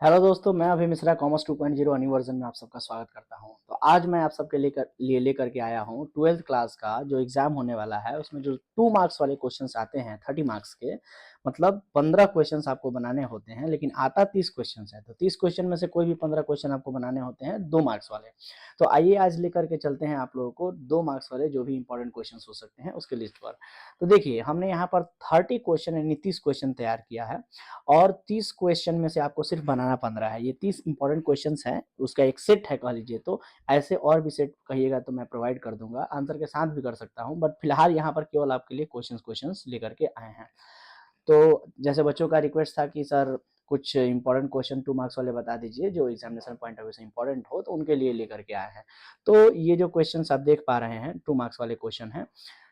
Hello दोस्तों, मैं अभी मिश्रा कॉमर्स 2.0 अन्य वर्जन में आप सबका स्वागत करता हूं। तो आज मैं आप सबके लिए लेकर के आया हूं 12th क्लास का जो एग्जाम होने वाला है। उसमें जो 2 मार्क्स वाले क्वेश्चंस आते हैं 30 मार्क्स के, मतलब 15 क्वेश्चंस आपको बनाने होते हैं, लेकिन आता 30 क्वेश्चंस है। तो 30 क्वेश्चन में से कोई भी 15 क्वेश्चन आपको बनाने होते हैं 2 मार्क्स वाले। तो आइए आज लेकर के चलते हैं आप लोगों को 2 मार्क्स वाले जो भी इंपॉर्टेंट क्वेश्चंस हो सकते हैं उसके लिस्ट पर। तो देखिए, हमने यहाँ पर 30 क्वेश्चन यानी 30 क्वेश्चन तैयार किया है और 30 क्वेश्चन में से आपको सिर्फ बनाना 15 है। ये 30 इंपॉर्टेंट क्वेश्चंस हैं, उसका एक सेट है कह लीजिए। तो ऐसे और भी सेट कहिएगा तो मैं प्रोवाइड कर दूंगा, आंसर के साथ भी कर सकता हूं, बट फिलहाल यहाँ पर केवल आपके लिए क्वेश्चंस क्वेश्चंस लेकर के आए हैं। तो जैसे बच्चों का रिक्वेस्ट था कि सर कुछ इंपॉर्टेंट क्वेश्चन 2 मार्क्स वाले बता दीजिए जो एग्जामिनेशन पॉइंट ऑफ व्यू से इंपॉर्टेंट हो, तो उनके लिए लेकर के आए हैं। तो ये जो क्वेश्चन आप देख पा रहे हैं 2 मार्क्स वाले क्वेश्चन हैं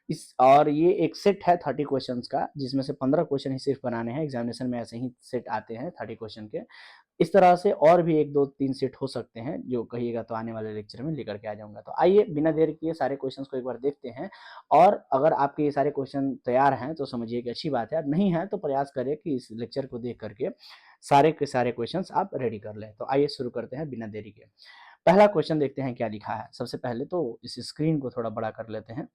इस, और ये एक सेट है 30 क्वेश्चंस का, जिसमें से 15 क्वेश्चन ही सिर्फ बनाने हैं। एग्जामिनेशन में ऐसे ही सेट आते हैं 30 क्वेश्चन के। इस तरह से और भी 1 2 3 सेट हो सकते हैं, जो कहिएगा तो आने वाले लेक्चर में लेकर के आ जाऊंगा। तो आइए बिना देर किए सारे क्वेश्चंस को एक बार देखते हैं। और अगर आपके ये सारे क्वेश्चन तैयार हैं तो समझिए कि अच्छी बात है, नहीं है तो प्रयास करें कि इस लेक्चर को देख करके सारे के सारे क्वेश्चंस आप रेडी कर लें। तो आइए शुरू करते हैं बिना देरी के। पहला क्वेश्चन देखते हैं क्या लिखा है। सबसे पहले तो इस स्क्रीन को थोड़ा बड़ा कर लेते हैं।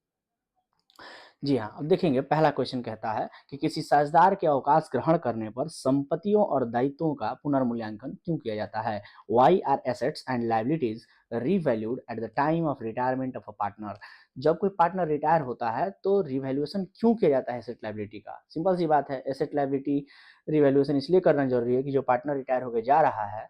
जी हाँ, अब देखेंगे पहला क्वेश्चन कहता है कि किसी साझेदार के अवकाश ग्रहण करने पर संपत्तियों और दायित्वों का पुनर्मूल्यांकन क्यों किया जाता है? Why are assets and liabilities revalued at the time of retirement of a partner? जब कोई पार्टनर रिटायर होता है तो रिवैल्यूएशन क्यों किया जाता है एसेट लाइबिलिटी का? सिंपल सी बात है, एसेट लाइबिलिटी रिवैल्यूएशन इसलिए करना जरूरी है कि जो पार्टनर रिटायर होकर जा रहा है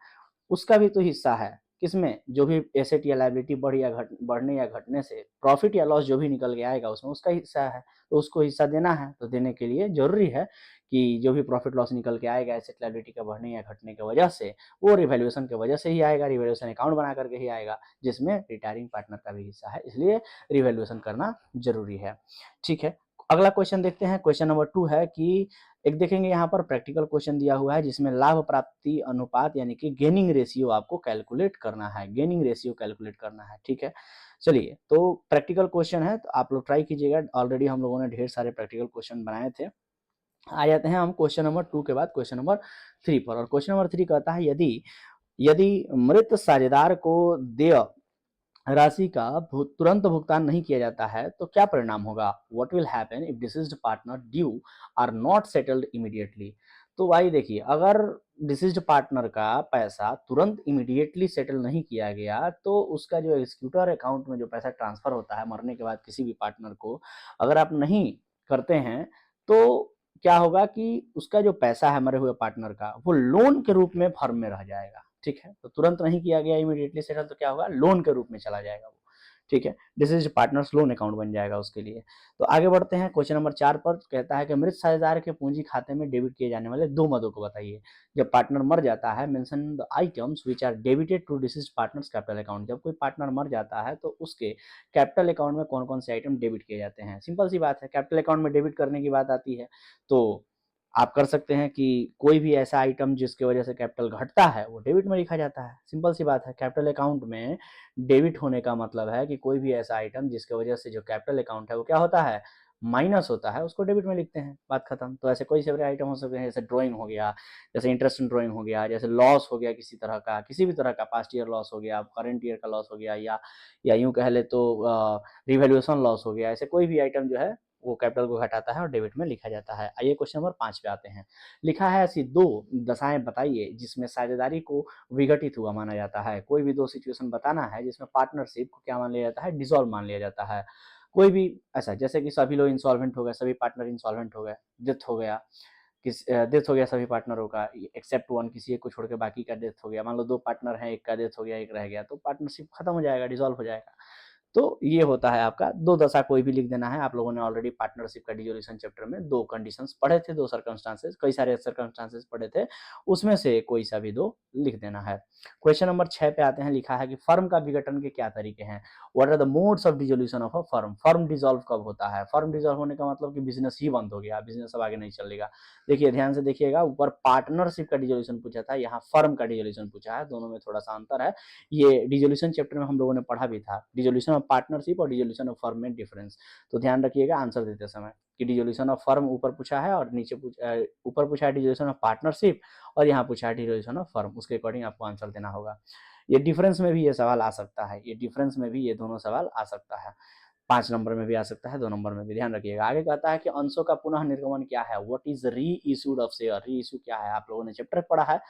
उसका भी तो हिस्सा है। किसमें? जो भी एसेट या लायबिलिटी बढ़ने या घटने से प्रॉफिट या लॉस जो भी निकल के आएगा उसमें उसका हिस्सा है, तो उसको हिस्सा देना है। तो देने के लिए ज़रूरी है कि जो भी प्रॉफिट लॉस निकल के आएगा एसेट लायबिलिटी का बढ़ने या घटने की वजह से, वो रिवैल्यूएशन की वजह से ही आएगा, रिवैल्यूएशन अकाउंट बना करके ही आएगा, जिसमें रिटायरिंग पार्टनर का भी हिस्सा है। इसलिए रिवैल्यूएशन करना ज़रूरी है। ठीक है, अगला क्वेश्चन देखते हैं। क्वेश्चन नंबर 2 है कि एक देखेंगे यहाँ पर प्रैक्टिकल क्वेश्चन दिया हुआ है जिसमें लाभ प्राप्ति अनुपात यानी कि गेनिंग रेशियो आपको कैलकुलेट करना है। गेनिंग रेशियो कैलकुलेट करना है, ठीक है। चलिए, तो प्रैक्टिकल क्वेश्चन है तो आप लोग ट्राई कीजिएगा। ऑलरेडी हम लोगों ने ढेर सारे प्रैक्टिकल क्वेश्चन बनाए थे। आ जाते हैं हम क्वेश्चन नंबर 2 के बाद क्वेश्चन नंबर 3 पर। और क्वेश्चन नंबर 3 कहता है यदि यदि मृत साझेदार को देय राशि का तुरंत भुगतान नहीं किया जाता है तो क्या परिणाम होगा? What will happen if deceased partner due are not settled immediately? तो भाई देखिए, अगर डिसीज्ड पार्टनर का पैसा तुरंत इमीडिएटली सेटल नहीं किया गया तो उसका जो एग्जीक्यूटर अकाउंट में जो पैसा ट्रांसफर होता है मरने के बाद किसी भी पार्टनर को, अगर आप नहीं करते हैं तो क्या होगा कि उसका जो पैसा है मरे हुए पार्टनर का, वो लोन के रूप में फर्म में रह जाएगा। ठीक है, तो तुरंत नहीं किया गया इमीडिएटली सेटल तो क्या होगा, लोन के रूप में चला जाएगा वो। ठीक है, this is partners loan account बन जाएगा उसके लिए। तो आगे बढ़ते हैं क्वेश्चन नंबर 4 पर। कहता है कि मृत साझेदार के पूंजी खाते में डेबिट किए जाने वाले 2 मदों को बताइए। जब पार्टनर मर जाता है, mention the items which are debited to deceased partner's capital account. जब कोई पार्टनर मर जाता है तो उसके कैपिटल अकाउंट में कौन कौन से आइटम डेबिट किए जाते हैं? सिंपल सी बात है, कैपिटल अकाउंट में डेबिट करने की बात आती है तो आप कर सकते हैं कि कोई भी ऐसा आइटम जिसकी वजह से कैपिटल घटता है वो डेबिट में लिखा जाता है। सिंपल सी बात है, कैपिटल अकाउंट में डेबिट होने का मतलब है कि कोई भी ऐसा आइटम जिसकी वजह से जो कैपिटल अकाउंट है वो क्या होता है, माइनस होता है, उसको डेबिट में लिखते हैं, बात खत्म। तो ऐसे कोई से आइटम हो सकते हैं, जैसे ड्राइंग हो गया, जैसे इंटरेस्ट ड्राइंग हो गया, जैसे लॉस हो गया किसी तरह का, किसी भी तरह का पास्ट ईयर लॉस हो गया, करंट ईयर का लॉस हो गया, या यूं कह ले तो रिवैल्यूएशन लॉस हो गया। ऐसे कोई भी आइटम जो है वो कैपिटल को घटाता है और डेबिट में लिखा जाता है। आइए क्वेश्चन नंबर 5 पे आते हैं। लिखा है ऐसी 2 दशाएं बताइए जिसमें साझेदारी को विघटित हुआ माना जाता है। कोई भी 2 सिचुएशन बताना है जिसमें पार्टनरशिप को क्या मान लिया जाता है, डिसॉल्व मान लिया जाता है। कोई भी ऐसा, जैसे कि सभी लोग इंसॉल्वेंट हो गए, सभी पार्टनर इंसॉल्वेंट हो गए, डेथ हो गया, डेथ हो गया सभी पार्टनरों का एक्सेप्ट वन, किसी एक को छोड़ के बाकी का डेथ हो गया। मान लो 2 पार्टनर हैं, एक का डेथ हो गया, एक रह गया, तो पार्टनरशिप खत्म हो जाएगा, डिसॉल्व हो जाएगा। तो ये होता है आपका 2 दशा, कोई भी लिख देना है। आप लोगों ने ऑलरेडी पार्टनरशिप का डिसोल्यूशन चैप्टर में 2 कंडीशंस पढ़े थे, 2 सर्कमस्टांसेस, कई सारे सर्कमस्टांसेस पढ़े थे, उसमें से कोई सा भी 2 लिख देना है। क्वेश्चन नंबर 6 पे आते हैं। लिखा है कि फर्म का विघटन के क्या तरीके हैं? What are the modes of dissolution of a firm? Firm dissolve कब होता है? फर्म डिसॉल्व होने का मतलब कि बिजनेस ही बंद हो गया, बिजनेस अब आगे नहीं चलेगा। देखिए ध्यान से देखिएगा, ऊपर पार्टनरशिप का डिसोल्यूशन पूछा था, यहाँ फर्म का डिसोल्यूशन पूछा है, दोनों में थोड़ा सा अंतर है। ये डिसोल्यूशन चैप्टर में हम लोगों ने पढ़ा भी था। डिसोल्यूशन ऑफ ऑफ पार्टनरशिप और डिसोल्यूशन ऑफ फर्म में डिफरेंस। तो ध्यान रखिएगा आंसर देते समय कि डिसोल्यूशन ऑफ फर्म ऊपर पूछा है और नीचे ऊपर पूछा है डिसोल्यूशन ऑफ पार्टनरशिप और यहाँ पूछा है डिसोल्यूशन ऑफ फर्म, उसके अकॉर्डिंग आपको आंसर देना होगा। ये डिफरेंस में भी ये सवाल आ सकता है, ये डिफरेंस में भी ये दोनों सवाल आ सकता है, 5 नंबर में भी आ सकता है, 2 नंबर में भी, ध्यान रखिएगा। आगे कहता है कि अंशों का पुनः निर्गमन क्या है, व्हाट इज री इशूड ऑफ शेयर, री इशू क्या है, आप लोगों ने चैप्टर पढ़ा है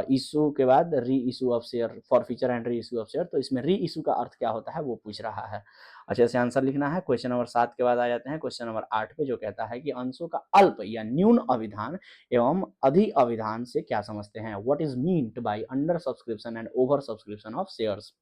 इशू के बाद री issue of share, for future and re issue of share, तो इसमें री इशू का अर्थ क्या होता है वो पूछ रहा है। अच्छे से आंसर लिखना है। क्वेश्चन नंबर 7 के बाद आ जाते हैं क्वेश्चन नंबर 8 पे, जो कहता है कि अंशों का अल्प या न्यून अभिधान एवं अधिक अभिधान से क्या समझते हैं, what is meant by under subscription and over subscription of shares.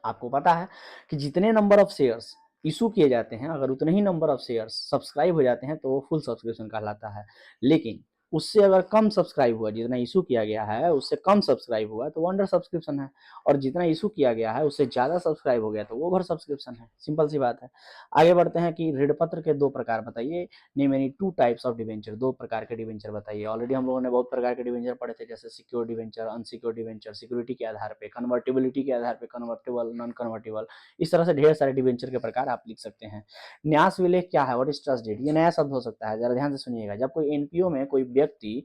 आपको पता है कि जितने नंबर ऑफ शेयर्स इशू किए जाते हैं, अगर उतने ही नंबर ऑफ शेयर्स सब्सक्राइब हो जाते हैं तो वो फुल सब्सक्रिप्शन कहलाता है। लेकिन उससे अगर कम सब्सक्राइब हुआ, जितना इशू किया गया है उससे कम सब्सक्राइब हुआ तो वो अंडर सब्सक्रिप्शन है, और जितना इशू किया गया है उससे ज़्यादा सब्सक्राइब हो गया तो वो ओवर सब्सक्रिप्शन है। सिंपल सी बात है। आगे बढ़ते हैं कि ऋण पत्र के 2 प्रकार बताइए, name any 2 types of debenture, 2 प्रकार के डिवेंचर बताइए। ऑलरेडी हम लोगों ने बहुत प्रकार के डिवेंचर पढ़े थे, जैसे secured debenture, unsecured debenture, security के आधार पे, कन्वर्टिबिलिटी के आधार पे, कन्वर्टेबल, नॉन कन्वर्टेबल, इस तरह से ढेर सारे डिवेंचर के प्रकार आप लिख सकते हैं। न्यास विलेख क्या है, व्हाट इज ट्रस्ट डीड, ये नया शब्द हो सकता है, जरा ध्यान से सुनिएगा। जब कोई एनपीओ में कोई व्यक्ति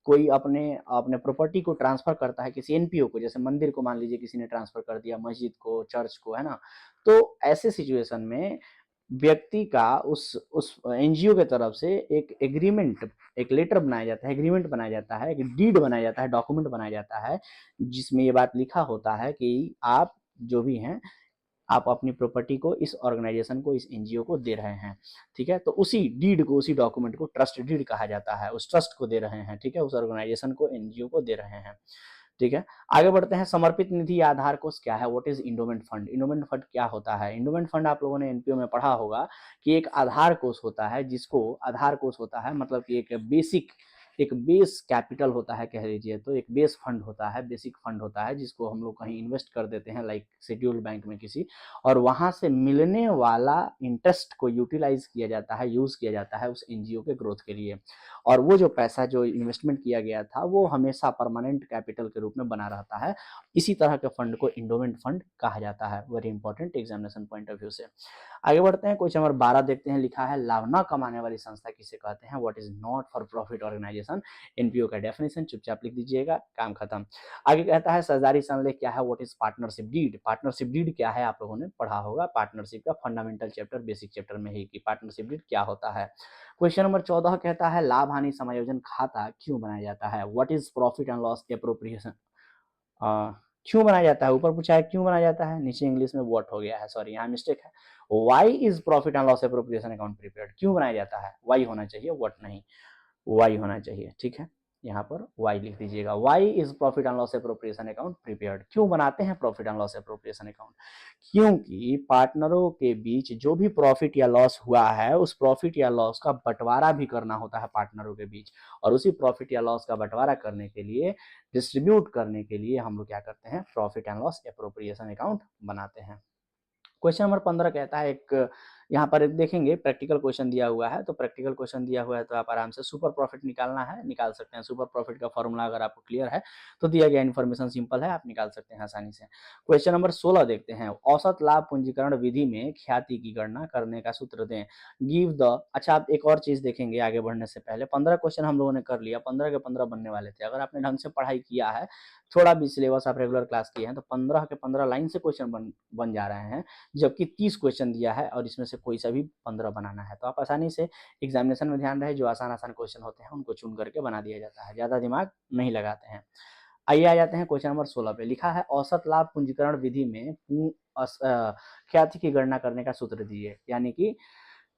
कोई अपने अपने प्रॉपर्टी को ट्रांसफर करता है किसी एनपीओ को, जैसे मंदिर को मान लीजिए किसी ने ट्रांसफर कर दिया, मस्जिद को, चर्च को, है ना, तो ऐसे सिचुएशन में व्यक्ति का उस एनजीओ के तरफ से एक एग्रीमेंट, एक लेटर बनाया जाता है, एग्रीमेंट बनाया जाता है, एक डीड बनाया जाता है, डॉक्यूमेंट बनाया जाता है, जिसमें ये बात लिखा होता है कि आप जो भी हैं आप अपनी प्रॉपर्टी को इस ऑर्गेनाइजेशन को, इस एनजीओ को दे रहे हैं। ठीक है, तो उसी डीड को, उसी डॉक्यूमेंट को ट्रस्ट डीड कहा जाता है, उस ट्रस्ट को दे रहे हैं। ठीक है, उस ऑर्गेनाइजेशन को, एनजीओ को दे रहे हैं। ठीक है, आगे बढ़ते हैं। समर्पित निधि या आधार कोष क्या है, what is endowment fund, endowment fund क्या होता है। इंडोमेंट फंड आप लोगों ने एनपीओ में पढ़ा होगा कि एक आधार कोष होता है, जिसको आधार कोष होता है मतलब कि एक बेस कैपिटल होता है कह लीजिए, तो एक बेस फंड होता है, बेसिक फंड होता है, जिसको हम लोग कहीं इन्वेस्ट कर देते हैं, लाइक शेड्यूल्ड बैंक में किसी, और वहां से मिलने वाला इंटरेस्ट को यूटिलाइज किया जाता है, यूज किया जाता है उस एनजीओ के ग्रोथ के लिए, और वो जो पैसा जो इन्वेस्टमेंट किया गया था वो हमेशा परमानेंट कैपिटल के रूप में बना रहता है। इसी तरह के फंड को इंडोमेंट फंड कहा जाता है। Very important examination point of view से। आगे बढ़ते हैं, क्वेश्चन नंबर 12 देखते हैं। लिखा है लाभ न कमाने वाली संस्था किसे कहते हैं, what is not for profit organisation. NPO का डेफिनेशन चुपचाप लिख दीजिएगा, काम खत्म। आगे कहता है साझेदारी संलेख क्या है, what is partnership deed. Partnership deed क्या है, आप लोगों ने पढ़ा होगा पार्टनरशिप का फंडामेंटल चैप्टर, बेसिक चैप्टर में ही, कि पार्टनरशिप डीड क्या होता है। क्वेश्चन नंबर 14 कहता है लाभ हानि समायोजन खाता क्यों बनाया जाता है, what is profit and loss appropriation. क्यों बनाया जाता है, ऊपर पूछा है क्यों बनाया जाता है, नीचे इंग्लिश में व्हाट हो गया है, सॉरी यहाँ मिस्टेक है। Why is profit and loss appropriation account prepared, क्यों बनाया जाता है, वाई होना चाहिए, व्हाट नहीं, वाई होना चाहिए। ठीक है, यहाँ पर वाई लिख दीजिएगा। Why is profit and loss appropriation account prepared, क्यों बनाते हैं profit and loss appropriation account, क्योंकि पार्टनरों के बीच जो भी प्रॉफिट या लॉस हुआ है उस प्रॉफिट या लॉस का बंटवारा भी करना होता है पार्टनरों के बीच, और उसी प्रॉफिट या लॉस का बंटवारा करने के लिए, डिस्ट्रीब्यूट करने के लिए हम लोग क्या करते हैं, profit and loss appropriation account बनाते हैं। क्वेश्चन नंबर 15 कहता है, एक यहाँ पर एक देखेंगे प्रैक्टिकल क्वेश्चन दिया हुआ है, तो प्रैक्टिकल क्वेश्चन दिया हुआ है तो आप आराम से सुपर प्रॉफिट निकालना है, निकाल सकते हैं। सुपर प्रॉफिट का फॉर्मूला अगर आपको क्लियर है तो दिया गया इन्फॉर्मेशन सिंपल है, आप निकाल सकते हैं आसानी से। क्वेश्चन नंबर 16 देखते हैं। औसत लाभ पूंजीकरण विधि में ख्याति की गणना करने का सूत्र दें, गिव द। अच्छा, आप एक और चीज देखेंगे आगे बढ़ने से पहले, 15 क्वेश्चन हम लोगों ने कर लिया, 15 के 15 बनने वाले थे। अगर आपने ढंग से पढ़ाई किया है, थोड़ा भी सिलेबस आप रेगुलर क्लास किए हैं, तो 15 के 15 लाइन से क्वेश्चन बन जा रहे हैं, जबकि 30 क्वेश्चन दिया है और इसमें से कोई सा भी 15 बनाना है। तो आप आसानी से एग्जामिनेशन में ध्यान रहे, जो आसान आसान क्वेश्चन होते हैं उनको चुन करके बना दिया जाता है, ज्यादा दिमाग नहीं लगाते हैं। आइए आ जाते हैं क्वेश्चन नंबर 16 पे। लिखा है औसत लाभ पूंजीकरण विधि में ख्याति की गणना करने का सूत्र दीजिए। यानी कि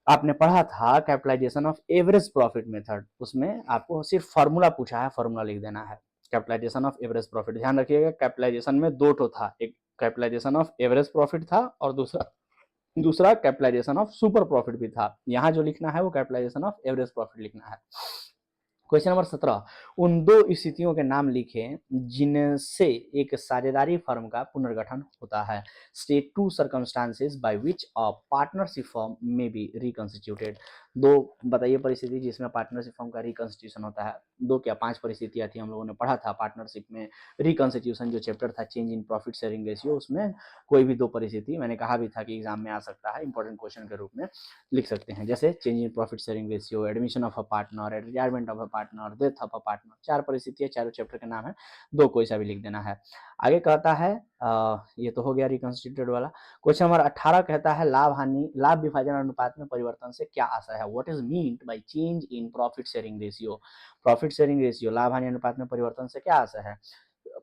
आपने पढ़ा था capitalisation of average profit method, उसमें आपको सिर्फ फॉर्मूला पूछा है, फॉर्मूला लिख देना है। कैपिटलाइजेशन ऑफ एवरेज प्रॉफिट, ध्यान रखिएगा कैपिटलाइजेशन में 2 ठो था, एक कैपिटलाइजेशन ऑफ एवरेज प्रॉफिट था और दूसरा कैपिटलाइजेशन ऑफ सुपर प्रॉफिट भी था। यहाँ जो लिखना है वो कैपिटलाइजेशन ऑफ एवरेज प्रॉफिट लिखना है। क्वेश्चन नंबर 17, उन दो स्थितियों के नाम लिखें जिनसे एक साझेदारी फर्म का पुनर्गठन होता है। State two circumstances by which a partnership firm may be reconstituted. दो बताइए परिस्थिति जिसमें पार्टनरशिप फर्म का रिकॉन्स्टिट्यूशन होता है। दो क्या पांच परिस्थितियां थी, हम लोगों ने पढ़ा था पार्टनरशिप में रिकॉन्स्टिट्यूशन जो चैप्टर था change in profit sharing ratio, उसमें कोई भी दो परिस्थिति मैंने कहा भी था कि एग्जाम में आ सकता है, इंपॉर्टेंट क्वेश्चन के रूप में लिख सकते हैं। जैसे change in profit sharing ratio, admission of a partner, retirement of a partner, death of a partner. चार परिस्थितियां, चारों चैप्टर के नाम है, दो कोई सा भी लिख देना है। आगे कहता है ये तो हो गया रिकॉन्स्टिट्यूटेड वाला। क्वेश्चन नंबर 18 कहता है लाभ विभाजन अनुपात में परिवर्तन से क्या आशा है। What is meant by change in profit sharing ratio. Profit sharing ratio लाभ हानि अनुपात में परिवर्तन से क्या आशा है।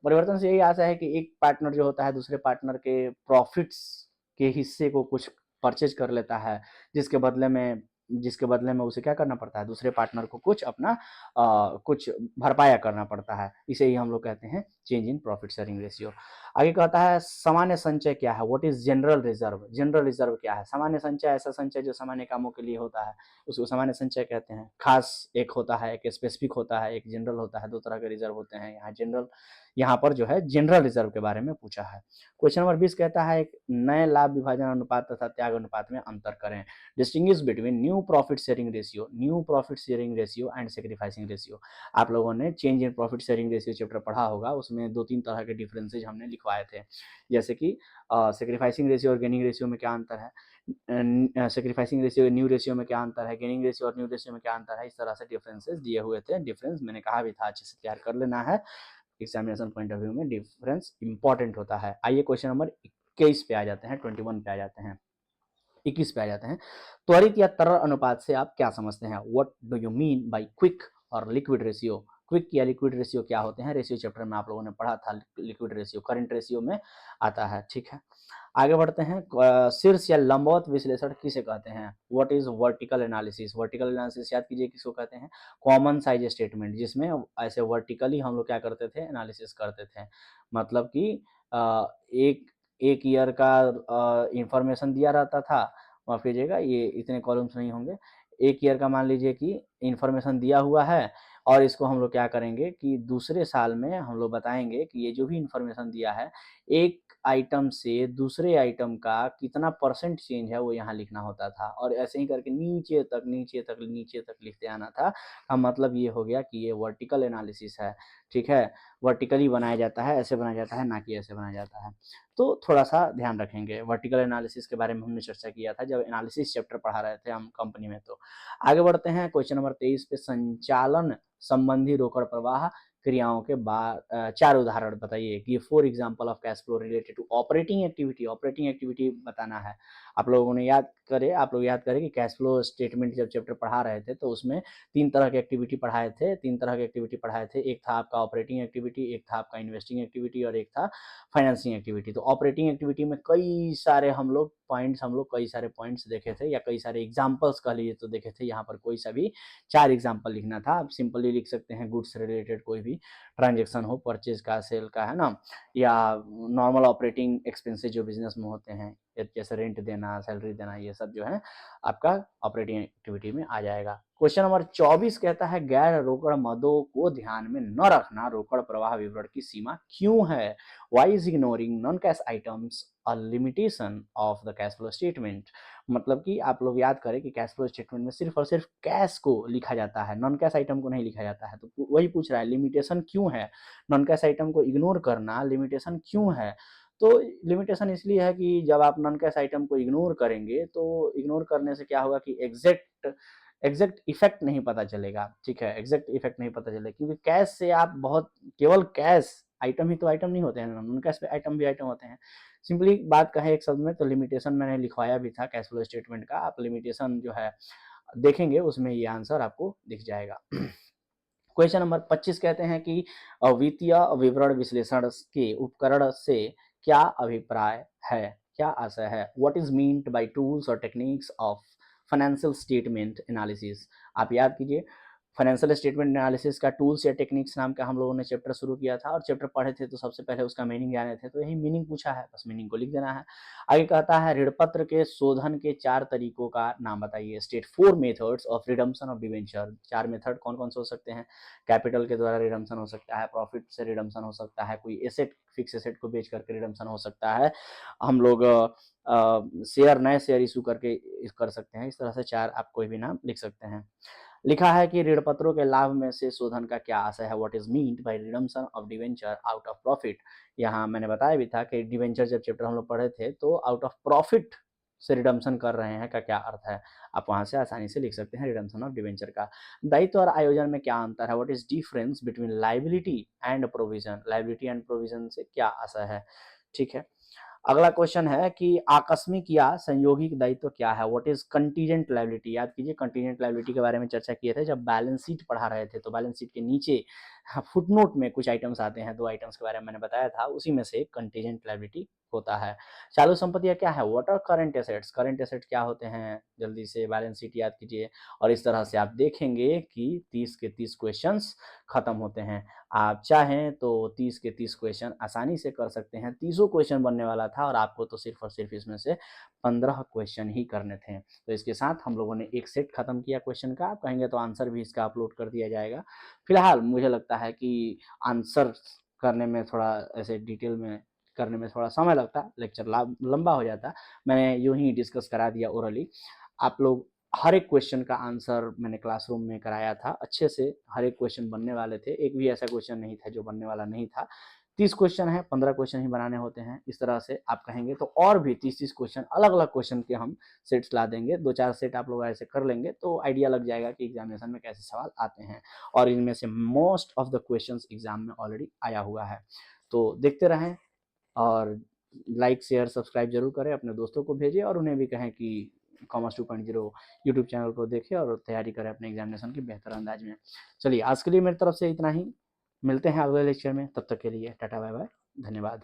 परिवर्तन से यही आशा है कि एक पार्टनर जो होता है दूसरे पार्टनर के प्रॉफिट्स के हिस्से को कुछ परचेज कर लेता है, जिसके बदले में उसे क्या करना पड़ता है, दूसरे पार्टनर को कुछ अपना कुछ भरपाया करना पड़ता है। इसे ही हम लोग कहते हैं change in profit sharing ratio. आगे कहता है सामान्य संचय क्या है। What is general reserve. General reserve क्या है। सामान्य संचय ऐसा संचय जो सामान्य कामों के लिए होता है, उसको सामान्य संचय कहते हैं। खास एक होता है, एक स्पेसिफिक होता है, एक जनरल होता है, दो तरह के रिजर्व होते हैं। यहाँ पर जो है जनरल रिजर्व के बारे में पूछा है। क्वेश्चन नंबर 20 कहता है एक नए लाभ विभाजन अनुपात तथा त्याग अनुपात में अंतर करें। Distinguish between new profit sharing ratio and sacrificing ratio. आप लोगों ने change in profit sharing ratio chapter पढ़ा होगा, उसमें दो तीन तरह के डिफरेंसेज हमने लिखवाए थे, जैसे कि सेक्रीफाइसिंग रेशियो और गेनिंग रेशियो में क्या अंतर है, सेक्रीफाइसिंग रेशियो न्यू रेशियो में क्या अंतर है, गेनिंग रेशियो और न्यू रेशियो में क्या अंतर है। इस तरह से डिफरेंसेस दिए हुए थे। डिफरेंस मैंने कहा भी था अच्छे से तैयार कर लेना है, एग्जामिनेशन पॉइंट ऑफ व्यू में डिफरेंस इंपॉर्टेंट होता है। आइए क्वेश्चन नंबर 21 पे आ जाते हैं, 21 पे आ जाते हैं, 21 पे आ जाते हैं। त्वरित या तरल अनुपात से आप क्या समझते हैं। What do you mean by quick और लिक्विड रेशियो। क्विक या लिक्विड रेशियो क्या होते हैं, रेशियो चैप्टर में आप लोगों ने पढ़ा था। लिक्विड रेशियो करंट रेशियो में आता है, ठीक है। आगे बढ़ते हैं। शीर्ष या लंबवत विश्लेषण किसे कहते हैं। What is vertical analysis. Vertical analysis याद कीजिए किसको कहते हैं, कॉमन साइज स्टेटमेंट, जिसमें ऐसे वर्टिकली हम लोग क्या करते थे, एनालिसिस करते थे। मतलब कि एक एक ईयर का इंफॉर्मेशन दिया रहता था, माफ कीजिएगा ये इतने कॉलम्स नहीं होंगे। एक ईयर का मान लीजिए कि इंफॉर्मेशन दिया हुआ है, और इसको हम लोग क्या करेंगे कि दूसरे साल में हम लोग बताएंगे कि ये जो भी इंफॉर्मेशन दिया है, एक आइटम से दूसरे आइटम का कितना परसेंट चेंज है वो यहाँ लिखना होता था, और ऐसे ही करके नीचे तक नीचे तक नीचे तक लिखते आना था। का मतलब ये हो गया कि ये वर्टिकल एनालिसिस है, ठीक है। वर्टिकली बनाया जाता है, ऐसे बनाया जाता है, ना कि ऐसे बनाया जाता है। तो थोड़ा सा ध्यान रखेंगे। वर्टिकल एनालिसिस के बारे में हमने चर्चा किया था जब एनालिसिस चैप्टर पढ़ा रहे थे हम कंपनी में। तो आगे बढ़ते हैं क्वेश्चन नंबर 23 पे। संचालन संबंधी रोकड़ प्रवाह क्रियाओं के बाद चार उदाहरण बताइए कि 4 example of cash flow related to operating activity. Operating activity बताना है। आप लोग याद करें कि कैश फ्लो स्टेटमेंट जब चैप्टर पढ़ा रहे थे तो उसमें तीन तरह के एक्टिविटी पढ़ाए थे। एक था आपका ऑपरेटिंग एक्टिविटी, एक था आपका इन्वेस्टिंग एक्टिविटी, और एक था फाइनेंसिंग एक्टिविटी। तो ऑपरेटिंग एक्टिविटी में कई सारे पॉइंट्स देखे थे, या कई सारे एग्जांपल्स कह लीजिए तो देखे थे। यहाँ पर कोई सा भी 4 एग्जांपल लिखना था। आप सिंपली लिख सकते हैं गुड्स से रिलेटेड कोई भी ट्रांजेक्शन हो, परचेज का, सेल का, है ना, या नॉर्मल ऑपरेटिंग एक्सपेंसेस जो बिजनेस में होते हैं, जैसे रेंट देना, सैलरी देना, ये सब जो है आपका ऑपरेटिंग एक्टिविटी में आ जाएगा। क्वेश्चन नंबर 24 कहता है गैर रोकड़ मदों को ध्यान में न रखना रोकड़ प्रवाह विवरण की सीमा क्यों है। Why is ignoring non cash items a limitation of the cash flow statement. मतलब कि आप लोग याद करें कि कैश फ्लो स्टेटमेंट में सिर्फ और सिर्फ कैश को लिखा जाता है, नॉन कैश आइटम को नहीं लिखा जाता है। तो वही पूछ रहा है लिमिटेशन क्यों है, नॉन कैश आइटम को इग्नोर करना लिमिटेशन क्यों है। तो लिमिटेशन इसलिए है कि जब आप नॉन कैश आइटम को इग्नोर करेंगे तो इग्नोर करने से क्या होगा कि एग्जैक्ट इफेक्ट नहीं पता चलेगा, ठीक है। एग्जैक्ट इफेक्ट नहीं पता चलेगा क्योंकि कैश से आप बहुत, केवल कैश आइटम ही तो आइटम नहीं होते हैं, नॉन कैश पे आइटम भी आइटम होते हैं। सिंपली बात कहें एक शब्द में तो लिमिटेशन मैंने लिखवाया भी था कैश फ्लो स्टेटमेंट का। आप लिमिटेशन जो है देखेंगे उसमें ये आंसर आपको दिख जाएगा। क्वेश्चन नंबर 25 कहते हैं कि वित्तीय विवरण विश्लेषण के उपकरण से क्या अभिप्राय है, क्या आशय है। What is meant by tools और techniques of financial statement analysis. आप याद कीजिए फाइनेंशियल स्टेटमेंट एनालिसिस का टूल्स या टेक्निक्स नाम का हम लोगों ने चैप्टर शुरू किया था और चैप्टर पढ़े थे तो सबसे पहले उसका मीनिंग जाने थे, तो यही मीनिंग पूछा है, बस मीनिंग को लिख देना है। आगे कहता है ऋण पत्र के शोधन के 4 तरीकों का नाम बताइए। State 4 methods of redemption of debenture. 4 method कौन कौन से हो सकते हैं? कैपिटल के द्वारा रिडम्पशन हो सकता है, प्रॉफिट से रिडम्पशन हो सकता है, कोई एसेट फिक्स एसेट को बेच करके रिडम्पशन हो सकता है, हम लोग शेयर नए शेयर इशू करके कर सकते हैं। इस तरह से 4 आप कोई भी नाम लिख सकते हैं। लिखा है कि ऋण पत्रों के लाभ में से शोधन का क्या आशय है। What is meant bye redemption of debenture out of profit. यहाँ मैंने बताया भी था कि डिवेंचर जब चैप्टर हम लोग पढ़े थे तो आउट ऑफ प्रॉफिट से रिडम्पशन कर रहे हैं का क्या अर्थ है, आप वहां से आसानी से लिख सकते हैं रिडम्पशन ऑफ डिवेंचर का। दायित्व और आयोजन में क्या अंतर है। What is difference between liability and provision. Liability and provision से क्या आशय है, ठीक है। अगला क्वेश्चन है कि आकस्मिक या संयोगिक दायित्व क्या है। What is contingent liability. याद कीजिए कंटीजेंट लायबिलिटी के बारे में चर्चा किए थे जब बैलेंस शीट पढ़ा रहे थे, तो बैलेंस शीट के नीचे फुटनोट में कुछ आइटम्स आते हैं, 2 आइटम्स के बारे में मैंने बताया था, उसी में से कंटीजेंट लायबिलिटी होता है। चालू संपत्तियां क्या है। What are current assets. Current asset क्या होते हैं, जल्दी से बैलेंस शीट याद कीजिए। और इस तरह से आप देखेंगे कि 30 के 30 क्वेश्चंस खत्म होते हैं। आप चाहें तो 30 के 30 क्वेश्चन आसानी से कर सकते हैं। 30 क्वेश्चन बनने वाला था और आपको तो सिर्फ और सिर्फ इसमें से 15 क्वेश्चन ही करने थे। तो इसके साथ हम लोगों ने एक सेट खत्म किया क्वेश्चन का। आप कहेंगे तो आंसर भी इसका अपलोड कर दिया जाएगा। फिलहाल मुझे लगता है कि आंसर करने में थोड़ा ऐसे डिटेल में करने में थोड़ा समय लगता, लेक्चर लंबा हो जाता। मैंने यूं ही डिस्कस करा दिया ओरली। आप लोग हर एक क्वेश्चन का आंसर मैंने क्लासरूम में कराया था अच्छे से। हर एक क्वेश्चन बनने वाले थे, एक भी ऐसा क्वेश्चन नहीं था जो बनने वाला नहीं था। 30 क्वेश्चन है, 15 क्वेश्चन ही बनाने होते हैं। इस तरह से आप कहेंगे तो और भी 30-30 क्वेश्चन अलग अलग क्वेश्चन के हम सेट्स ला देंगे। 2-4 सेट आप लोग ऐसे कर लेंगे तो आइडिया लग जाएगा कि एग्जामिनेशन में कैसे सवाल आते हैं। और इनमें से most of the question exam में ऑलरेडी आया हुआ है। तो देखते रहें और लाइक शेयर सब्सक्राइब जरूर करें, अपने दोस्तों को भेजें और उन्हें भी कहें कि कॉमर्स 2.0 यूट्यूब चैनल को देखें और तैयारी करें अपने एग्जामिनेशन की बेहतर अंदाज में। चलिए आज के लिए मेरी तरफ से इतना ही। मिलते हैं अगले लेक्चर में, तब तक के लिए टाटा बाय बाय, धन्यवाद।